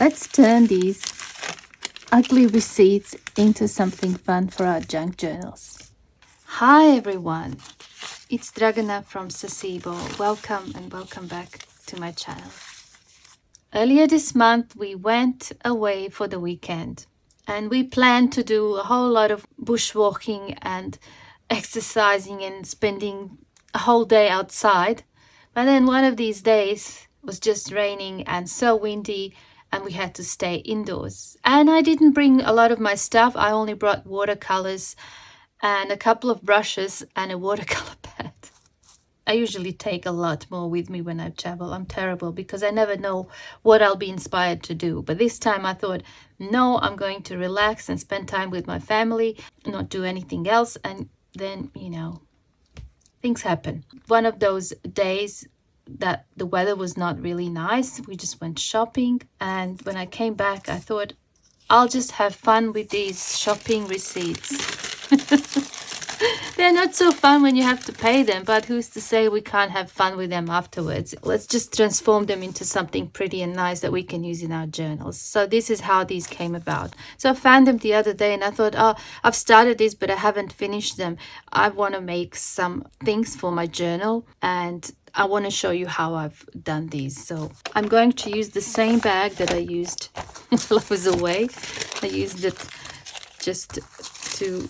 Let's turn these ugly receipts into something fun for our junk journals. Hi everyone, it's Dragana from Saacibo. Welcome and welcome back to my channel. Earlier this month we went away for the weekend and we planned to do a whole lot of bushwalking and exercising and spending a whole day outside. But then one of these days was just raining and so windy and we had to stay indoors. And I didn't bring a lot of my stuff. I only brought watercolors and a couple of brushes and a watercolor pad. I usually take a lot more with me when I travel. I'm terrible because I never know what I'll be inspired to do. But this time I thought, no, I'm going to relax and spend time with my family, not do anything else. And then, you know, things happen. One of those days that the weather was not really nice, we just went shopping. And when I came back, I thought, I'll just have fun with these shopping receipts. They're not so fun when you have to pay them, but who's to say we can't have fun with them afterwards? Let's just transform them into something pretty and nice that we can use in our journals. So this is how these came about. So I found them the other day and I thought, oh, I've started this, but I haven't finished them. I want to make some things for my journal and I want to show you how I've done these. So I'm going to use the same bag that I used while I was away. I used it just to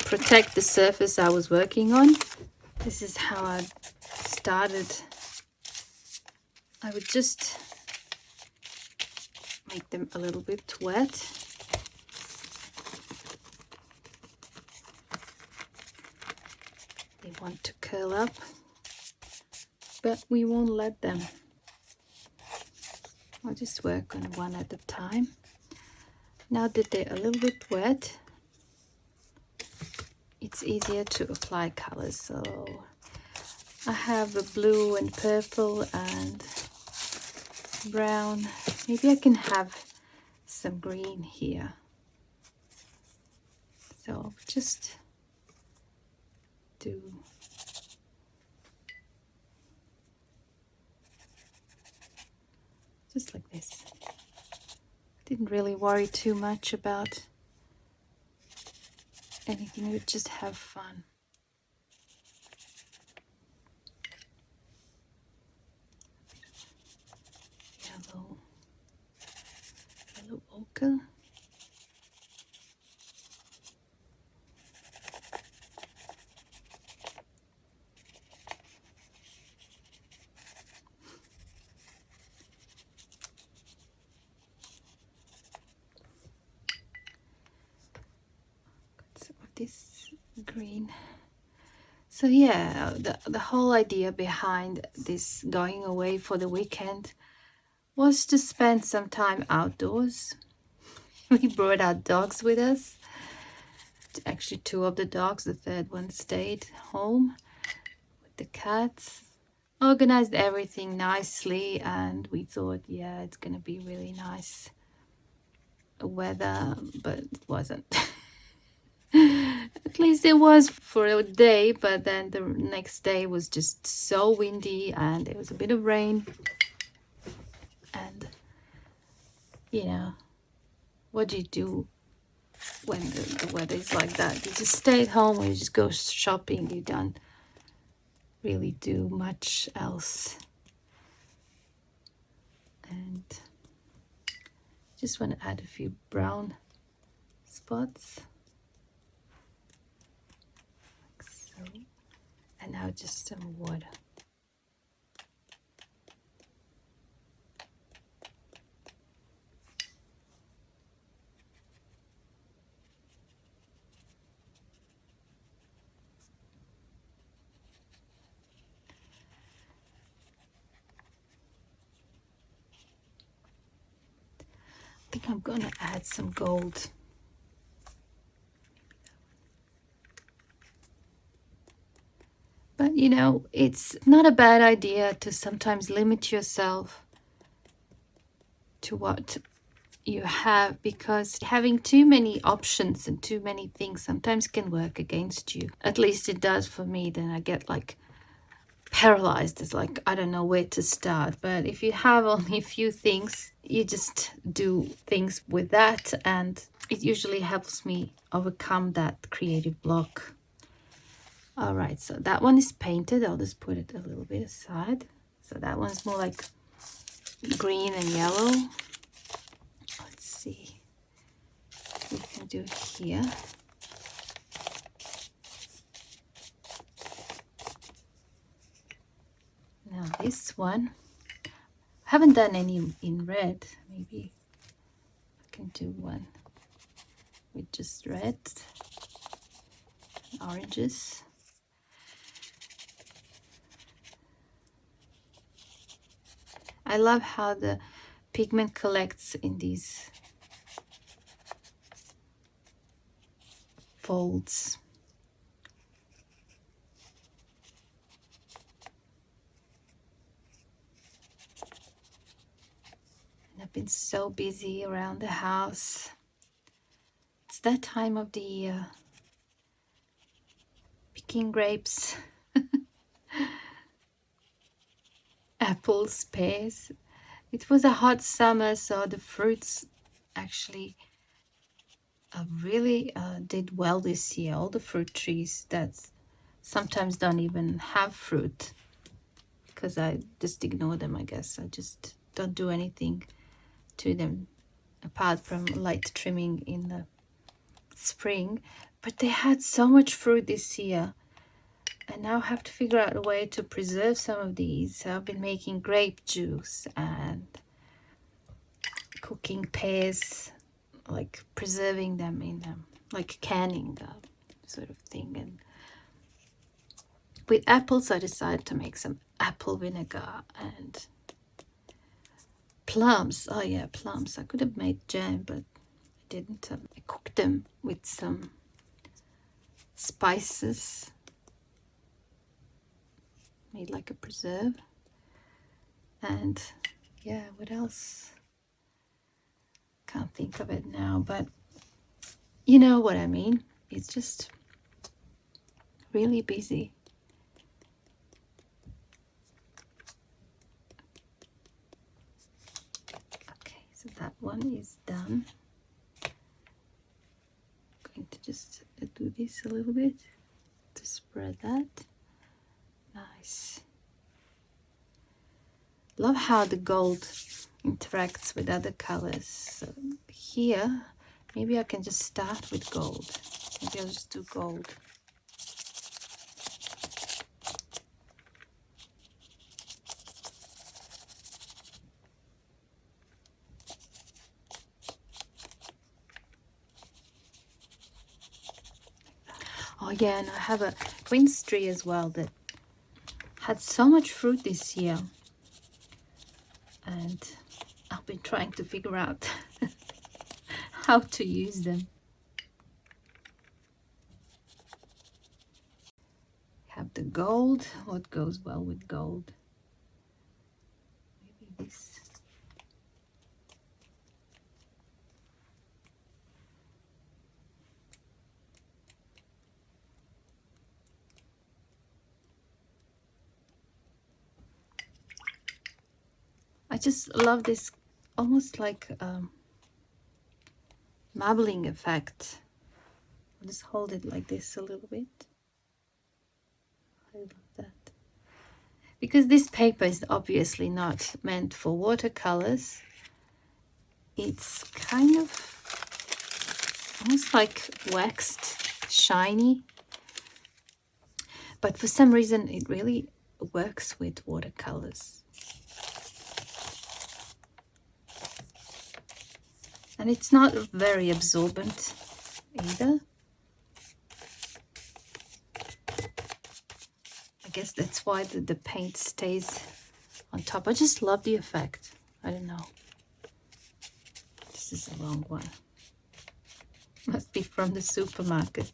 protect the surface I was working on. This is how I started. I would just make them a little bit wet. They want to curl up, but we won't let them. I'll just work on one at a time. Now that they're a little bit wet, it's easier to apply colors. So I have a blue and purple and brown. Maybe I can have some green here. So I'll just do just like this. Didn't really worry too much about anything, we would just have fun. Yellow ochre. This green. So yeah, the whole idea behind this going away for the weekend was to spend some time outdoors. We brought our dogs with us. Actually, two of the dogs, the third one stayed home with the cats. Organized everything nicely and we thought, yeah, it's gonna be really nice weather, but it wasn't. At least it was for a day, but then the next day was just so windy and there was a bit of rain. And you know, what do you do when the weather is like that? You just stay at home or you just go shopping. You don't really do much else. And just want to add a few brown spots. And now just some water. I think I'm gonna add some gold. But you know, it's not a bad idea to sometimes limit yourself to what you have, because having too many options and too many things sometimes can work against you. At least it does for me. Then I get like paralyzed. It's like I don't know where to start. But if you have only a few things, you just do things with that, and it usually helps me overcome that creative block. All right, so that one is painted. I'll just put it a little bit aside. So that one's more like green and yellow. Let's see what we can do here. Now this one, I haven't done any in red. Maybe I can do one with just red and oranges. I love how the pigment collects in these folds. And I've been so busy around the house. It's that time of the year. Picking grapes, apples, pears. It was a hot summer, so the fruits actually really did well this year. All the fruit trees that sometimes don't even have fruit because I just ignore them, I guess. I just don't do anything to them apart from light trimming in the spring. But they had so much fruit this year. And now I have to figure out a way to preserve some of these. So I've been making grape juice and cooking pears, like preserving them in like canning sort of thing. And with apples, I decided to make some apple vinegar and plums. Oh yeah, plums. I could have made jam, but I didn't. I cooked them with some spices. Made like a preserve. And yeah, what else? Can't think of it now, but you know what I mean. It's just really busy. Okay, so that one is done. I'm going to just do this a little bit to spread that. Nice. Love how the gold interacts with other colors. So here, maybe I can just start with gold. Maybe I'll just do gold. Oh yeah, and I have a quince tree as well that had so much fruit this year. And I've been trying to figure out how to use them. Have the gold. What goes well with gold? Maybe this. I just love this almost like marbling effect. I'll just hold it like this a little bit. I love that. Because this paper is obviously not meant for watercolors. It's kind of almost like waxed, shiny. But for some reason it really works with watercolors. And it's not very absorbent either. I guess that's why the paint stays on top. I just love the effect. I don't know. This is a long one. Must be from the supermarket.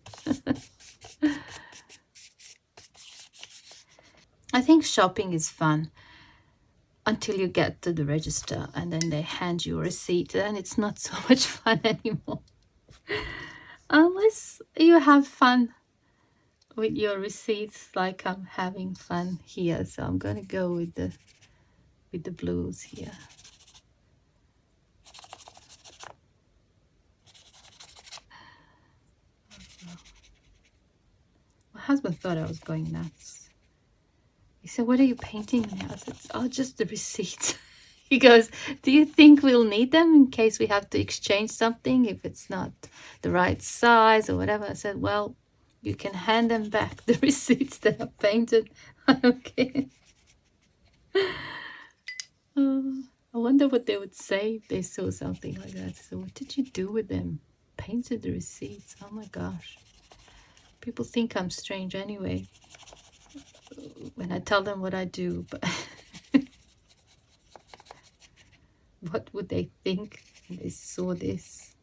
I think shopping is fun until you get to the register and then they hand you a receipt, and it's not so much fun anymore. Unless you have fun with your receipts like I'm having fun here. So I'm gonna go with the blues here. My husband thought I was going nuts. He said, "What are you painting now?" I said, "Oh, just the receipts." He goes, "Do you think we'll need them in case we have to exchange something if it's not the right size or whatever?" I said, "Well, you can hand them back, the receipts that are painted." Okay. I wonder what they would say if they saw something like that. So, what did you do with them? Painted the receipts. Oh my gosh. People think I'm strange anyway when I tell them what I do, but what would they think when they saw this?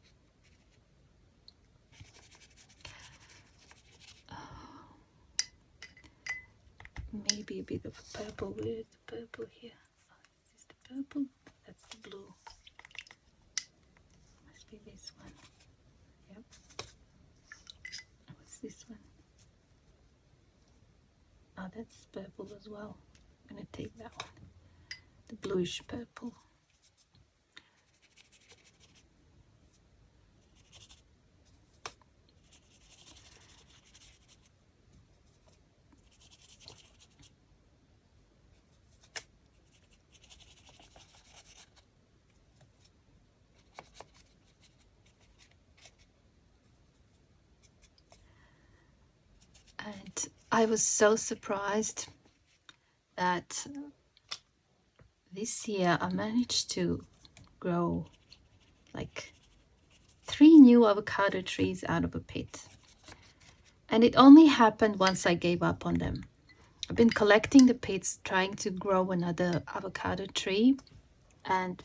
Maybe a bit of purple. Where's the purple here? Oh, is this the purple? That's the blue. Must be this one. Yep. What's this one? Oh, that's purple as well. I'm gonna take that one. The bluish purple. And I was so surprised that this year I managed to grow like 3 new avocado trees out of a pit. And it only happened once I gave up on them. I've been collecting the pits, trying to grow another avocado tree. And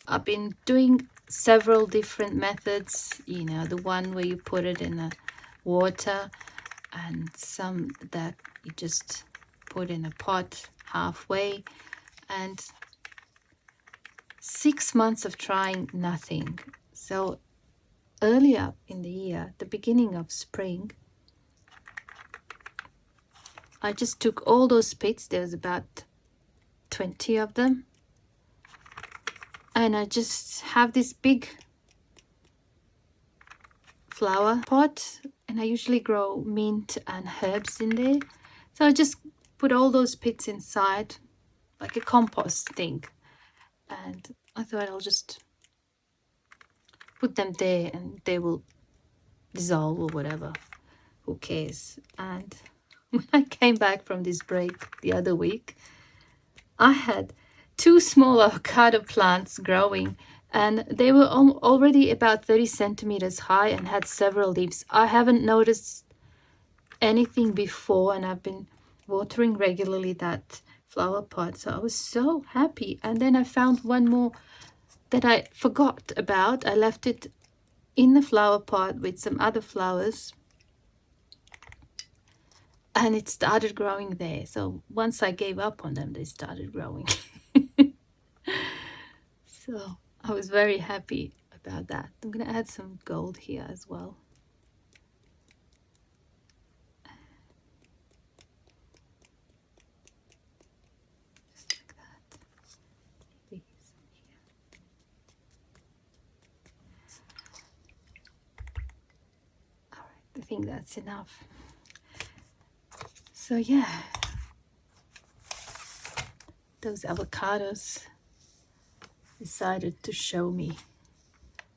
I've been doing several different methods, you know, the one where you put it in the water, and some that you just put in a pot halfway. And 6 months of trying, nothing. So earlier in the year, the beginning of spring, I just took all those pits, there was about 20 of them, and I just have this big flower pot, and I usually grow mint and herbs in there. So I just put all those pits inside like a compost thing, and I thought I'll just put them there and they will dissolve or whatever, who cares. And when I came back from this break the other week, I had 2 small avocado plants growing, and they were already about 30 centimeters high and had several leaves. I haven't noticed anything before, and I've been watering regularly that flower pot, so I was so happy. And then I found one more that I forgot about. I left it in the flower pot with some other flowers, and it started growing there. So once I gave up on them, they started growing. So I was very happy about that. I'm going to add some gold here as well. Just like that. Maybe some here. All right, I think that's enough. So yeah, those avocados decided to show me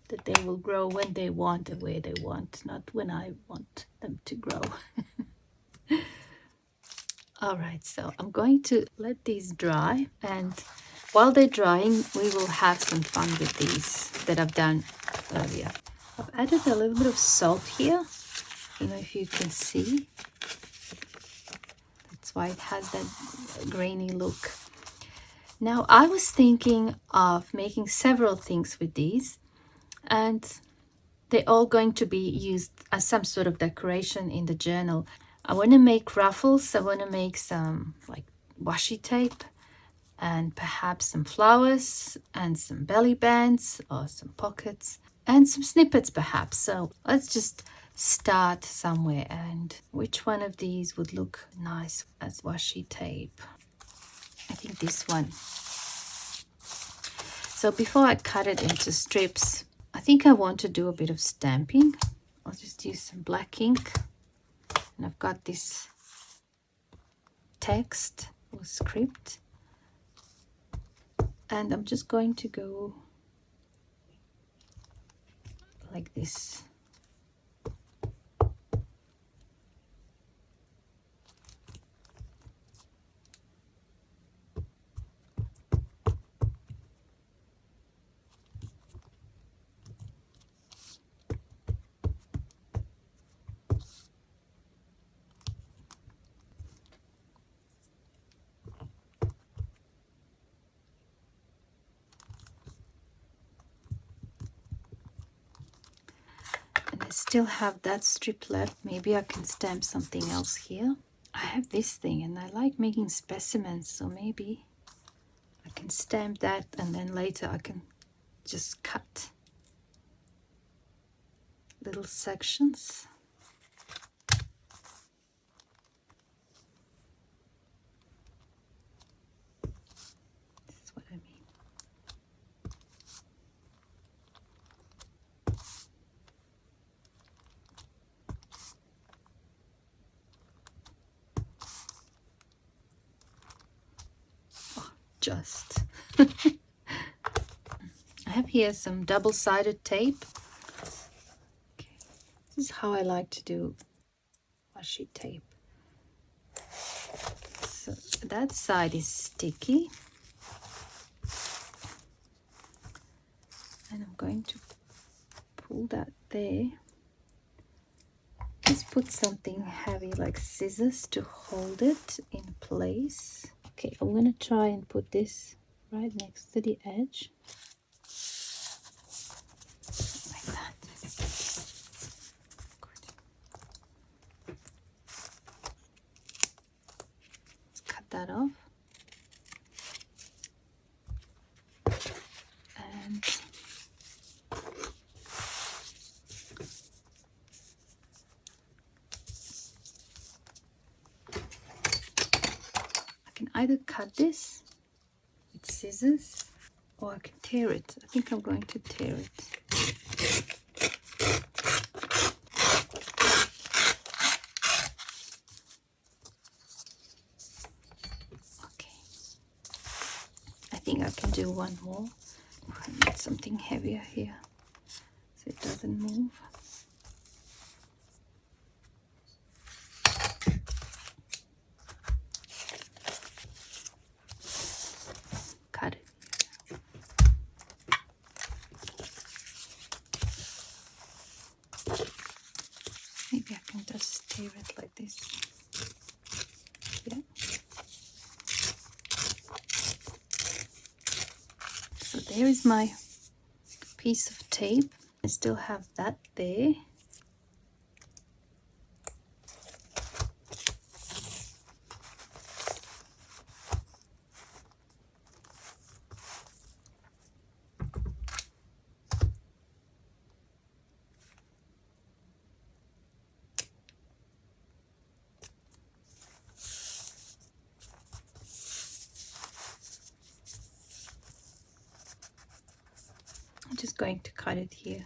that they will grow when they want and where they want, not when I want them to grow. All right, so I'm going to let these dry, and while they're drying, we will have some fun with these that I've done earlier. I've added a little bit of salt here. I don't know if you can see. That's why it has that grainy look. Now, I was thinking of making several things with these, and they're all going to be used as some sort of decoration in the journal. I want to make ruffles. I want to make some like washi tape, and perhaps some flowers and some belly bands or some pockets and some snippets perhaps. So let's just start somewhere, and which one of these would look nice as washi tape. I think this one. So before I cut it into strips, I think I want to do a bit of stamping. I'll just use some black ink, and I've got this text or script, and I'm just going to go like this. And I still have that strip left. Maybe I can stamp something else here. I have this thing and I like making specimens, so maybe I can stamp that and then later I can just cut little sections. This is what I mean. Just. I have here some double-sided tape. Okay. This is how I like to do washi tape. So that side is sticky. And I'm going to pull that there. Just put something heavy like scissors to hold it in place. Okay, I'm going to try and put this right next to the edge. Like that. Good. Let's cut that off. And I can either cut this with scissors or I can tear it. I think I'm going to tear it. Okay. I think I can do one more. I need something heavier here so it doesn't move. Cut it. Maybe I can just tear it like this. Yeah. So there is my piece of tape. I still have that there. I'm just going to cut it here.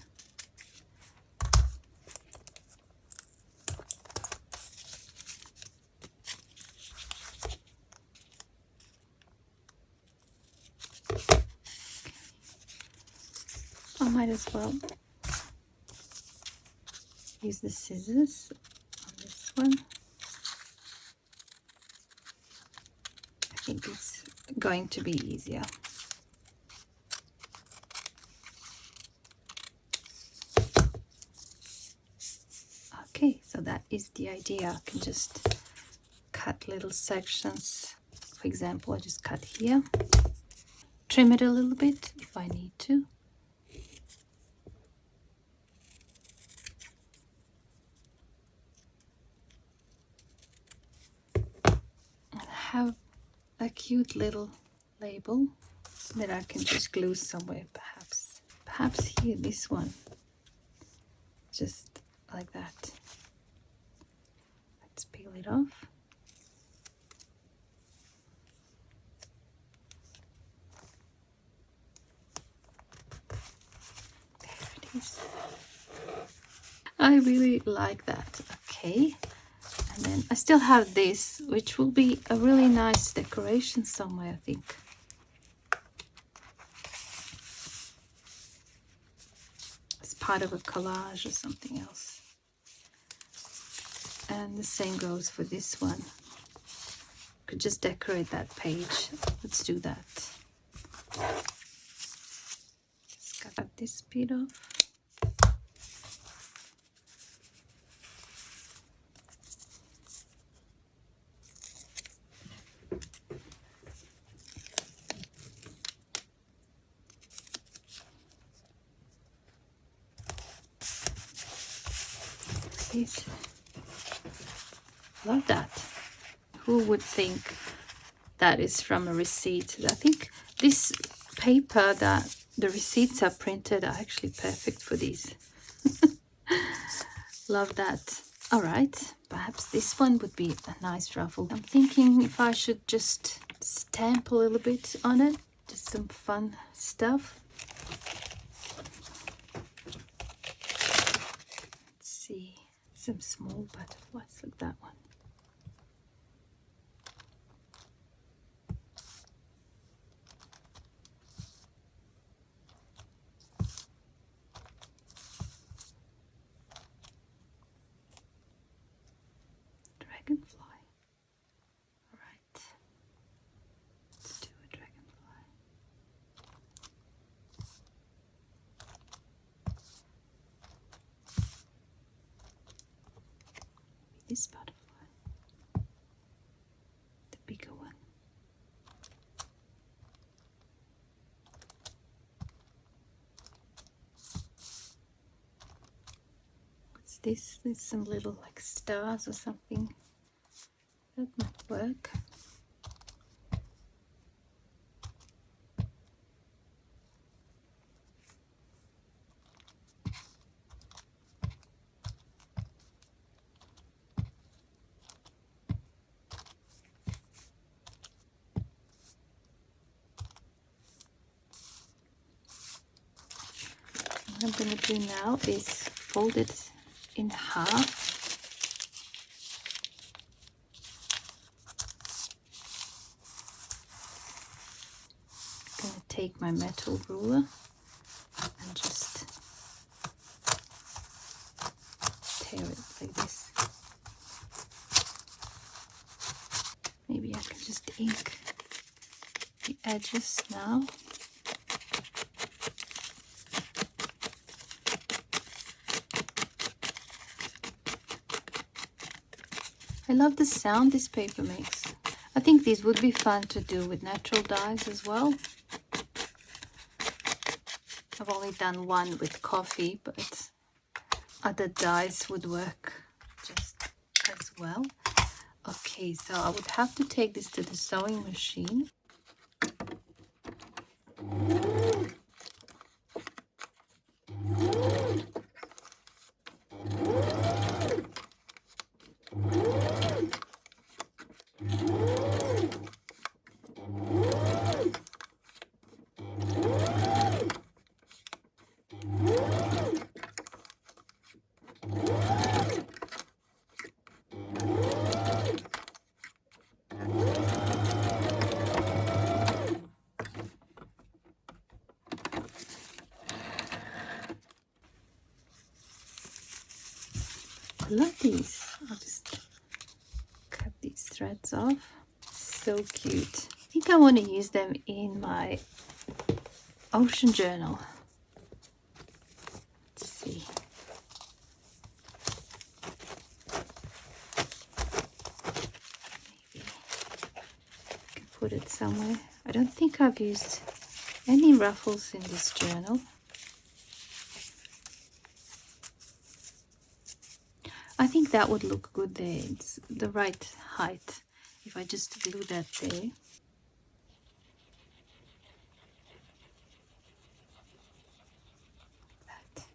I might as well use the scissors on this one. I think it's going to be easier. Okay, so that is the idea. I can just cut little sections. For example, I just cut here, trim it a little bit if I need to. And I have a cute little label that I can just glue somewhere, perhaps here, this one. Just like that. Let's peel it off. There it is. I really like that. Okay. And then I still have this, which will be a really nice decoration somewhere, I think. It's part of a collage or something else. And the same goes for this one. Could just decorate that page. Let's do that. Just cut this bit off. This. Love that. Who would think that is from a receipt? I think this paper that the receipts are printed are actually perfect for these. Love that. All right, perhaps this one would be a nice ruffle. I'm thinking if I should just stamp a little bit on it, just some fun stuff. Let's see, some small butterflies like that one. Dragonfly. All right, let's do a dragonfly. This butterfly, the bigger one. What's this? There's some little like stars or something. That might work. What I'm going to do now is fold it in half. I'm going to take my metal ruler and just tear it like this. Maybe I can just ink the edges now. I love the sound this paper makes. I think these would be fun to do with natural dyes as well. I've only done one with coffee, but other dyes would work just as well. Okay, so I would have to take this to the sewing machine. I love these. I'll just cut these threads off. So cute. I think I want to use them in my ocean journal. Let's see. Maybe I can put it somewhere. I don't think I've used any ruffles in this journal. I think that would look good there. It's the right height if I just glue that there. That.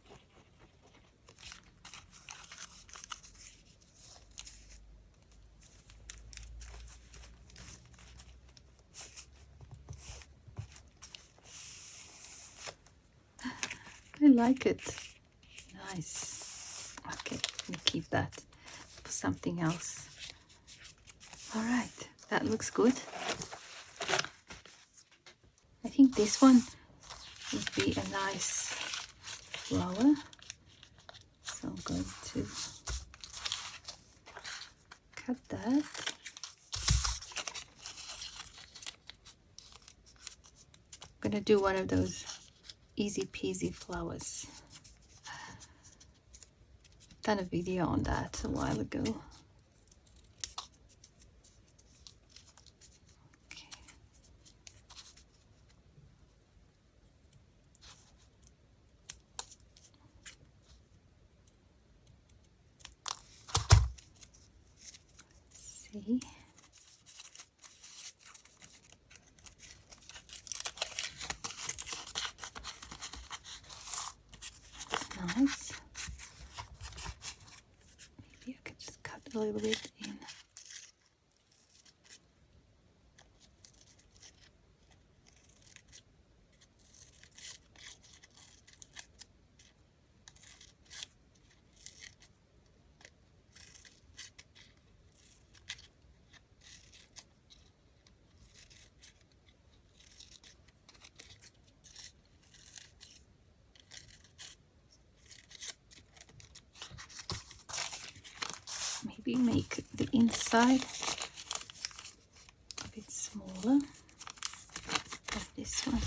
really like it. Nice. Okay, I'm gonna keep that for something else. All right, that looks good. I think this one would be a nice flower. So I'm going to cut that. I'm gonna do one of those easy peasy flowers. I've done a video on that a while ago. Okay. Let's see. That's nice. Maybe I could just cut a little bit in. Maybe make the inside a bit smaller of this one.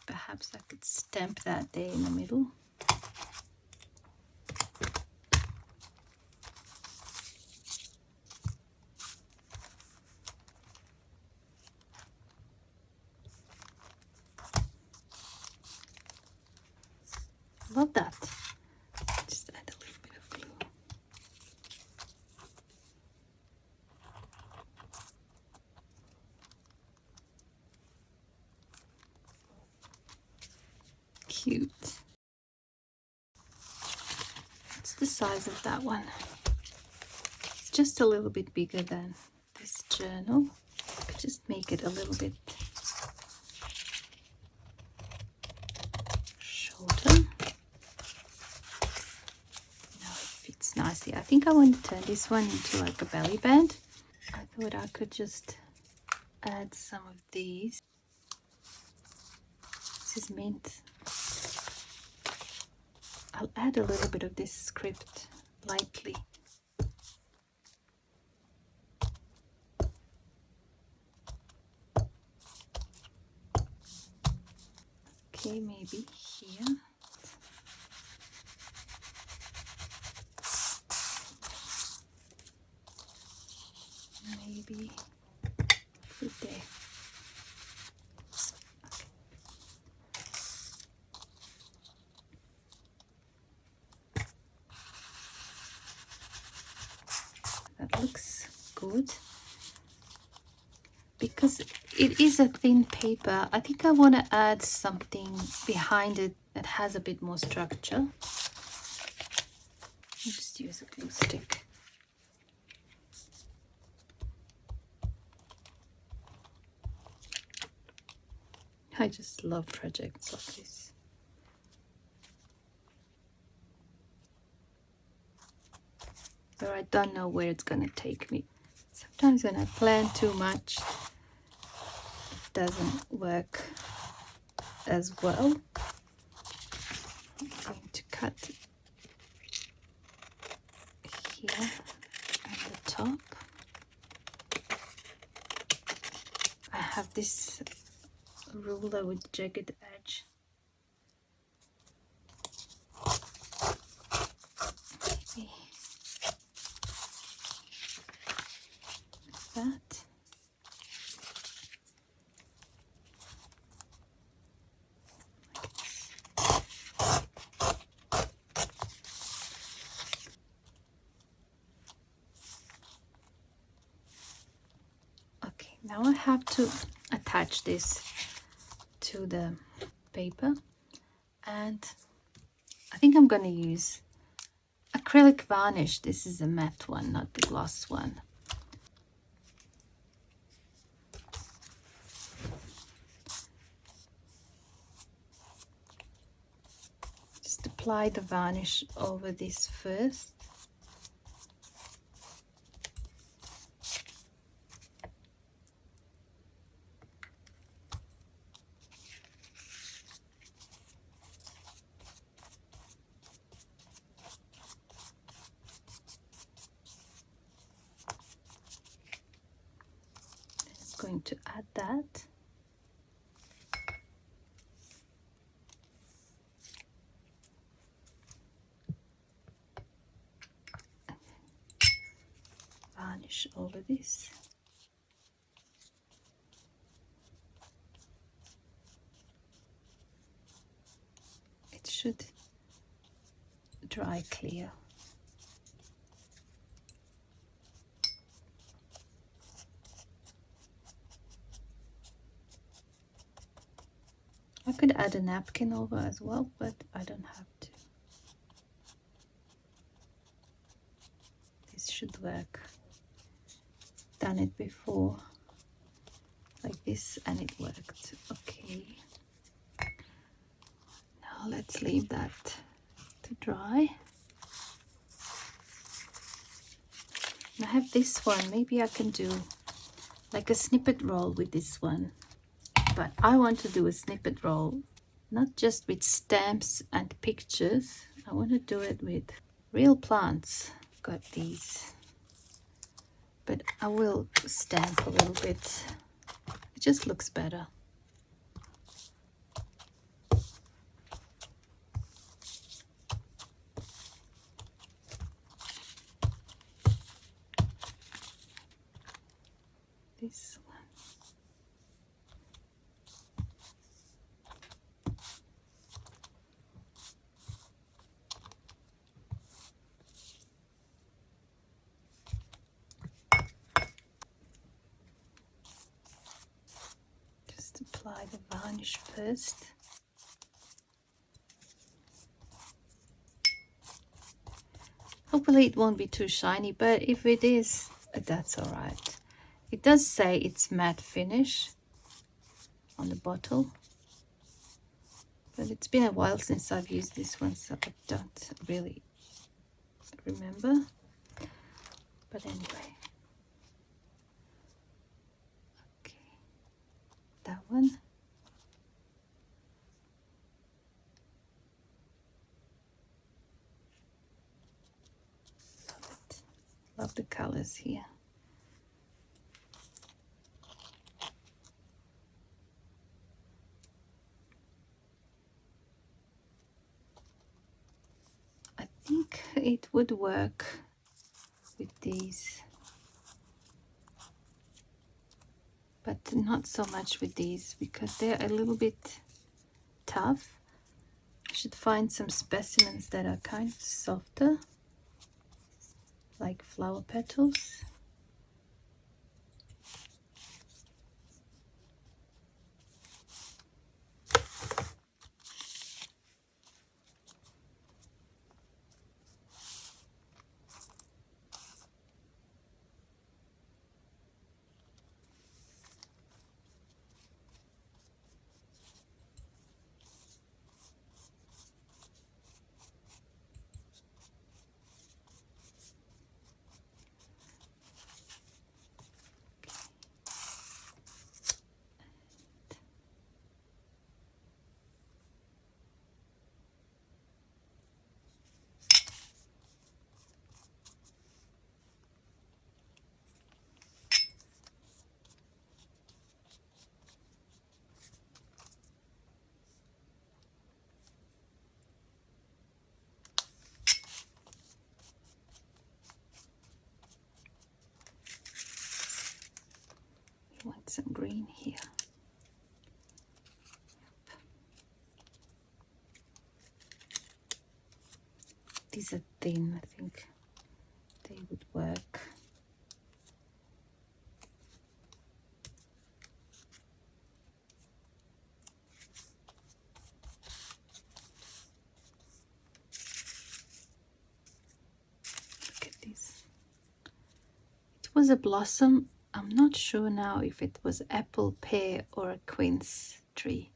Perhaps I could stamp that there in the middle. Love that. Just add a little bit of glue. Cute. What's the size of that one? It's just a little bit bigger than this journal. I could just make it a little bit shorter. No, it fits nicely. I think I want to turn this one into like a belly band. I thought I could just add some of these. This is mint. I'll add a little bit of this script lightly. Okay, maybe here. Maybe put there. Okay. That looks good. Because it is a thin paper, I think I want to add something behind it that has a bit more structure. I'll just use a glue stick. I just love projects like this. But I don't know where it's gonna take me. Sometimes when I plan too much, it doesn't work as well. I'm going to cut here at the top. I have this ruler with jagged edge. Maybe that. Now I have to attach this to the paper, and I think I'm going to use acrylic varnish. This is a matte one, not the gloss one. Just apply the varnish over this first. I'm going to add that. Varnish over this. It should dry clear. I could add a napkin over as well, but I don't have to. This should work. Done it before like this and it worked. Okay. Now let's leave that to dry. I have this one. Maybe I can do like a snippet roll with this one. But I want to do a snippet roll not just with stamps and pictures. I want to do it with real plants. Got these. But I will stamp a little bit. It just looks better. This one. Just apply the varnish first. Hopefully it won't be too shiny, but if it is, that's all right. It does say it's matte finish on the bottle, but it's been a while since I've used this one, so I don't really remember. But anyway, okay, that one. Love it. Love the colors here. I think it would work with these, but not so much with these because they're a little bit tough. I should find some specimens that are kind of softer, like flower petals. Want some green here. These are thin, I think they would work. was a blossom. I'm not sure now if it was apple, pear, or a quince tree,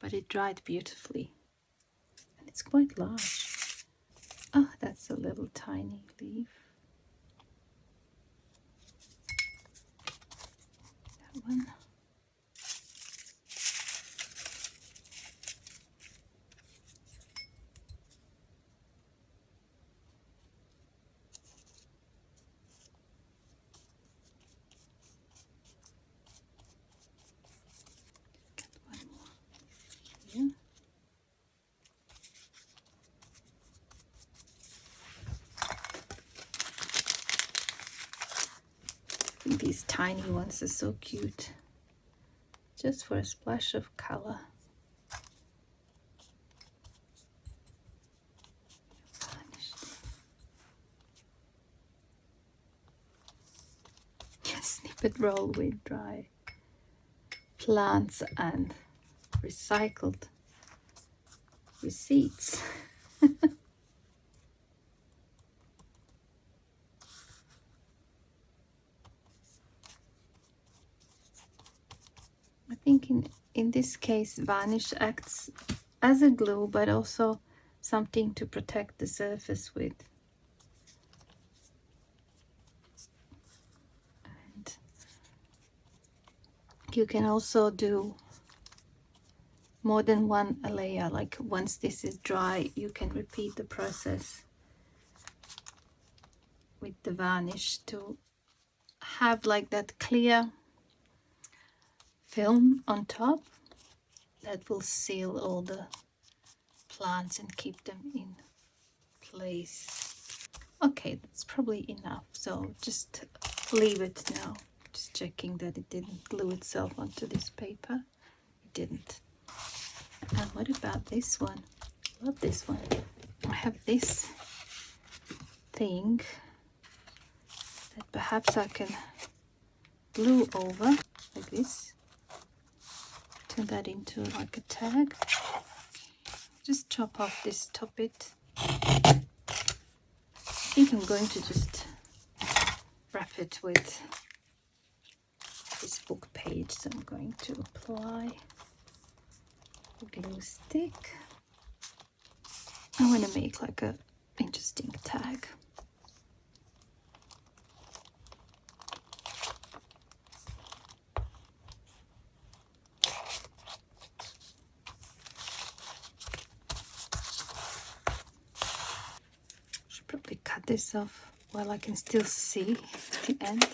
but it dried beautifully. And it's quite large. Oh, that's a little tiny leaf. That one. One more here. I think these tiny ones are so cute. Just for a splash of color. Snippet roll with dry plants and recycled receipts. I think in this case varnish acts as a glue, but also something to protect the surface with. And you can also do more than one layer, like once this is dry you can repeat the process with the varnish to have like that clear film on top that will seal all the plants and keep them in place. Okay, that's probably enough, so just leave it now. Just checking that it didn't glue itself onto this paper. It didn't. And what about this one? Love this one. I have this thing that perhaps I can glue over like this. Turn that into like a tag. Just chop off this top bit. I think I'm going to just wrap it with this book page, so I'm going to apply the glue stick. I want to make like a interesting tag. Should probably cut this off while I can still see the end.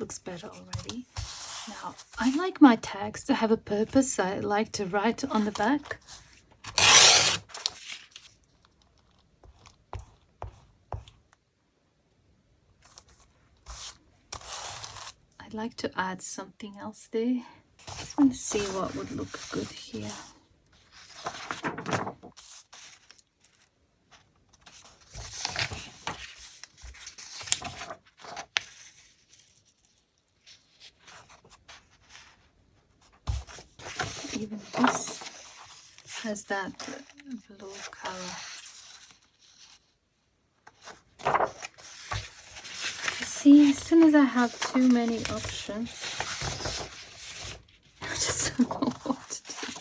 Looks better already. Now, I like my tags to have a purpose. I like to write on the back. I'd like to add something else there. Just want to see what would look good here. Even this has that blue color. See, as soon as I have too many options, I just don't know what to do.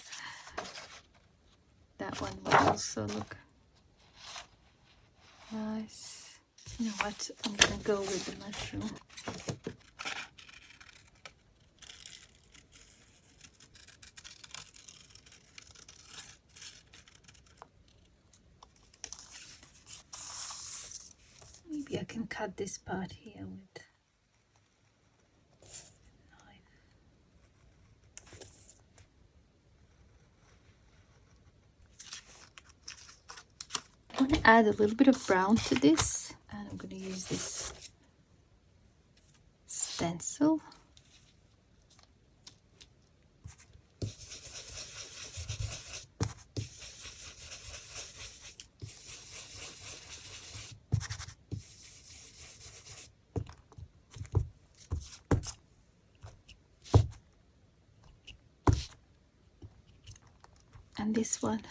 That one would also look nice. You know what? I'm gonna go with the mushroom. Maybe I can cut this part here with a knife. to add a little bit of brown to this, and I'm going to use this stencil. And this one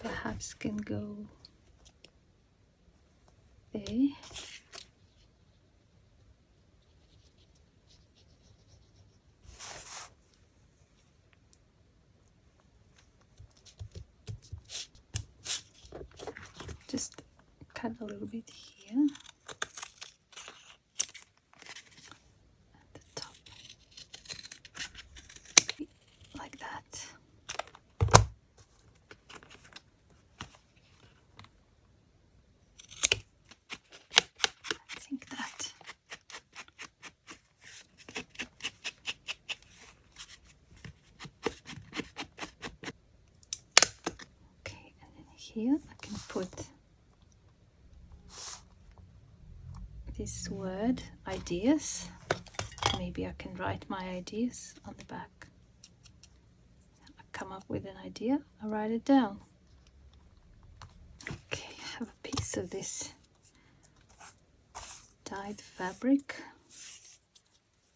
perhaps can go there. Just cut a little bit here at the top, like that. I think that. Okay, and then here I can put this word, ideas. Maybe I can write my ideas on the back. I come up with an idea, I write it down. Okay, I have a piece of this dyed fabric.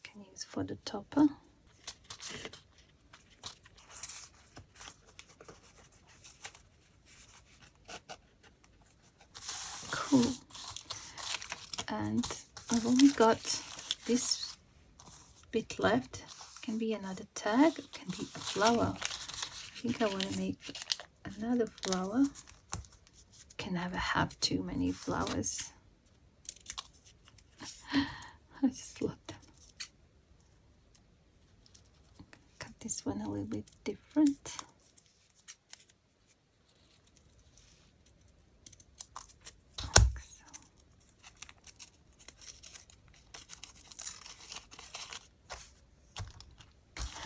Can use for the topper. Cool. And I've only got this bit left. Can be another tag, can be a flower. I think I want to make another flower. Can never have too many flowers. I just love them. Cut this one a little bit different.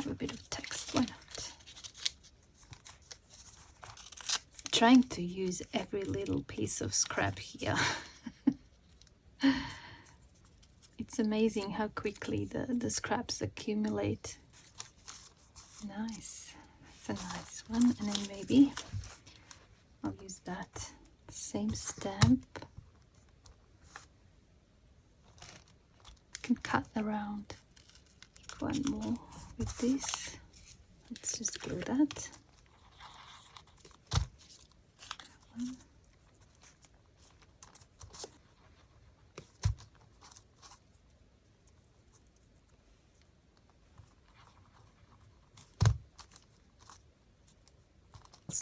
A bit of text, why not? Trying to use every little piece of scrap here. It's amazing how quickly the scraps accumulate. Nice, that's a nice one. And then maybe I'll use that same stamp. Can cut around one more with this. Let's just glue that.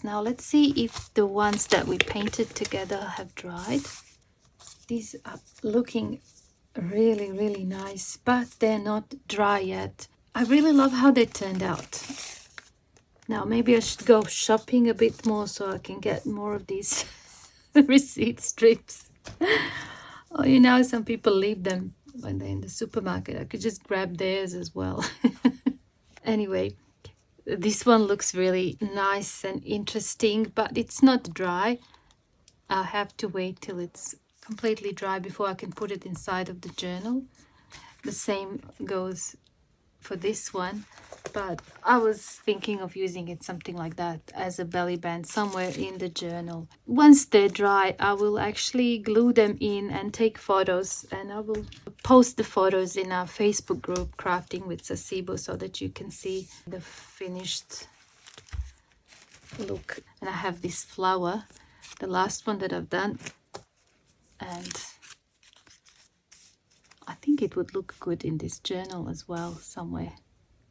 Now let's see if the ones that we painted together have dried. These are looking really, really nice, but they're not dry yet. I really love how they turned out. Now maybe I should go shopping a bit more so I can get more of these receipt strips. Oh, you know, some people leave them when they're in the supermarket. I could just grab theirs as well. Anyway, this one looks really nice and interesting, but it's not dry. I'll have to wait till it's completely dry before I can put it inside of the journal. The same goes for this one, but I was thinking of using it something like that as a belly band somewhere in the journal. Once they're dry, I will actually glue them in and take photos, and I will post the photos in our Facebook group, Crafting with Saacibo, so that you can see the finished look. And I have this flower, the last one that I've done, and I think it would look good in this journal as well somewhere.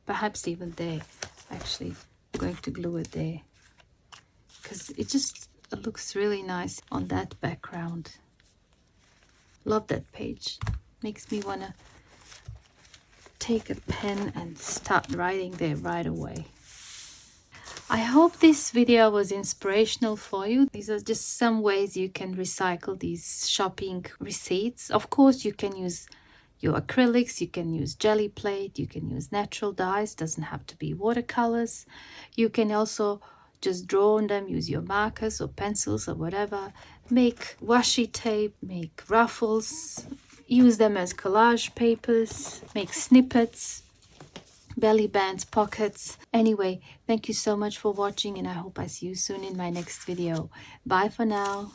Perhaps even there. Actually, I'm going to glue it there because it just looks really nice on that background. Love that page. Makes me want to take a pen and start writing there right away. I hope this video was inspirational for you. These are just some ways you can recycle these shopping receipts. Of course, you can use your acrylics, you can use jelly plate, you can use natural dyes, doesn't have to be watercolors. You can also Just draw on them, use your markers or pencils or whatever. Make washi tape, make ruffles, use them as collage papers, make snippets, belly bands, pockets. Anyway, thank you so much for watching, and I hope I see you soon in my next video. Bye for now.